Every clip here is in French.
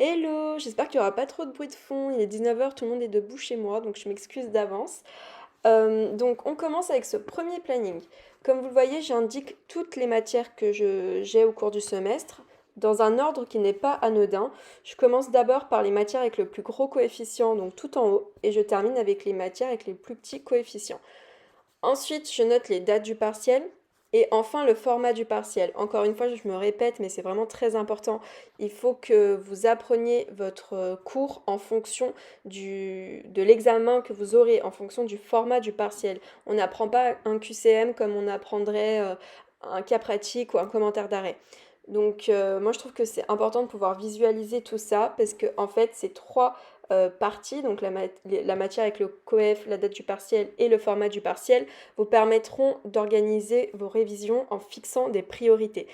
Hello, j'espère qu'il n'y aura pas trop de bruit de fond. Il est 19h, tout le monde est debout chez moi, donc je m'excuse d'avance. Donc on commence avec ce premier planning. Comme vous le voyez, j'indique toutes les matières que j'ai au cours du semestre dans un ordre qui n'est pas anodin. Je commence d'abord par les matières avec le plus gros coefficient, donc tout en haut, et je termine avec les matières avec les plus petits coefficients. Ensuite, je note les dates du partiel et enfin le format du partiel. Encore une fois, je me répète, mais c'est vraiment très important. Il faut que vous appreniez votre cours en fonction de l'examen que vous aurez, en fonction du format du partiel. On n'apprend pas un QCM comme on apprendrait un cas pratique ou un commentaire d'arrêt. Donc moi je trouve que c'est important de pouvoir visualiser tout ça parce que en fait c'est trois parties, donc la matière avec le coef, la date du partiel et le format du partiel, vous permettront d'organiser vos révisions en fixant des priorités.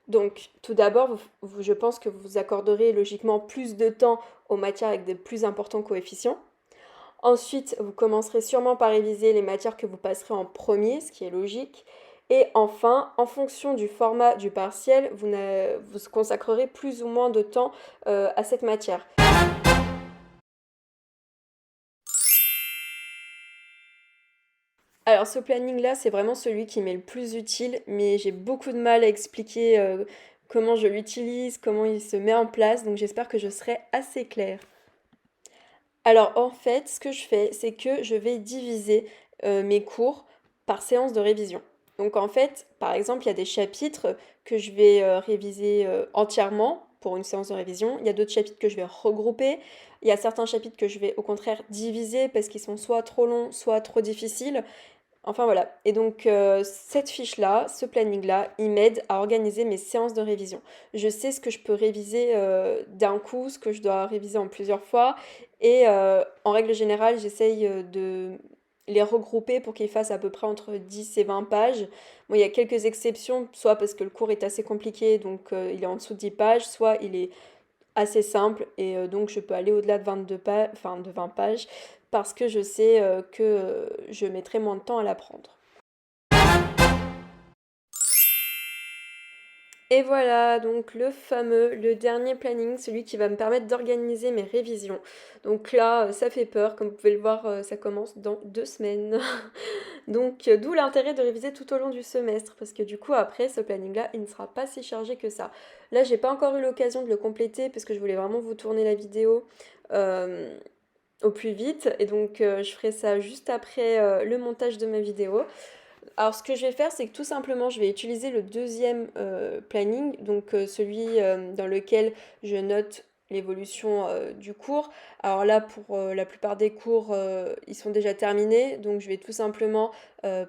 Donc tout d'abord, je pense que vous accorderez logiquement plus de temps aux matières avec des plus importants coefficients. Ensuite, vous commencerez sûrement par réviser les matières que vous passerez en premier, ce qui est logique. Et enfin, en fonction du format du partiel, vous consacrerez plus ou moins de temps à cette matière. Alors ce planning-là, c'est vraiment celui qui m'est le plus utile, mais j'ai beaucoup de mal à expliquer comment je l'utilise, comment il se met en place, donc j'espère que je serai assez claire. Alors en fait, ce que je fais, c'est que je vais diviser mes cours par séance de révision. Donc en fait, par exemple, il y a des chapitres que je vais réviser entièrement pour une séance de révision. Il y a d'autres chapitres que je vais regrouper. Il y a certains chapitres que je vais au contraire diviser parce qu'ils sont soit trop longs, soit trop difficiles. Enfin voilà. Et donc cette fiche-là, ce planning-là, il m'aide à organiser mes séances de révision. Je sais ce que je peux réviser d'un coup, ce que je dois réviser en plusieurs fois. Et en règle générale, j'essaye de les regrouper pour qu'ils fassent à peu près entre 10 et 20 pages. Bon, il y a quelques exceptions, soit parce que le cours est assez compliqué, donc il est en dessous de 10 pages, soit il est assez simple et donc je peux aller au-delà de 22 pages, enfin de 20 pages parce que je sais que je mettrai moins de temps à l'apprendre. Et voilà, donc le dernier planning, celui qui va me permettre d'organiser mes révisions. Donc là, ça fait peur, comme vous pouvez le voir, ça commence dans 2 semaines. Donc d'où l'intérêt de réviser tout au long du semestre, parce que du coup après, ce planning-là, il ne sera pas si chargé que ça. Là, j'ai pas encore eu l'occasion de le compléter, parce que je voulais vraiment vous tourner la vidéo euh, au plus vite, et donc je ferai ça juste après le montage de ma vidéo. Alors, ce que je vais faire, c'est que tout simplement, je vais utiliser le deuxième planning, donc celui dans lequel je note l'évolution du cours. Alors là, pour la plupart des cours, ils sont déjà terminés, donc je vais tout simplement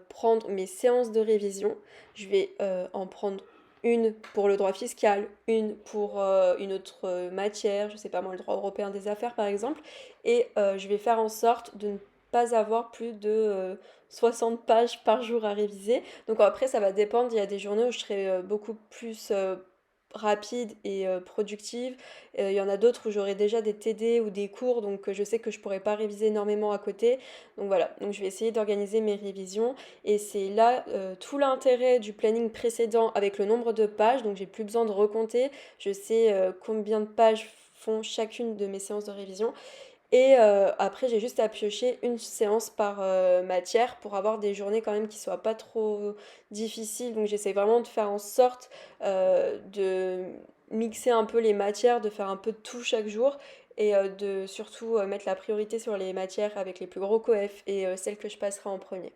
prendre mes séances de révision. Je vais en prendre une pour le droit fiscal, une pour une autre matière, je sais pas moi, le droit européen des affaires par exemple, et je vais faire en sorte de ne pas avoir plus de 60 pages par jour à réviser. Donc après, ça va dépendre. Il y a des journées où je serai beaucoup plus rapide et productive. Il y en a d'autres où j'aurai déjà des TD ou des cours, donc je sais que je pourrai pas réviser énormément à côté. Donc voilà, donc je vais essayer d'organiser mes révisions. Et c'est là tout l'intérêt du planning précédent avec le nombre de pages. Donc j'ai plus besoin de recompter. Je sais combien de pages font chacune de mes séances de révision. Et après, j'ai juste à piocher une séance par matière pour avoir des journées quand même qui soient pas trop difficiles. Donc j'essaie vraiment de faire en sorte de mixer un peu les matières, de faire un peu de tout chaque jour et de surtout mettre la priorité sur les matières avec les plus gros coefs et celles que je passerai en premier.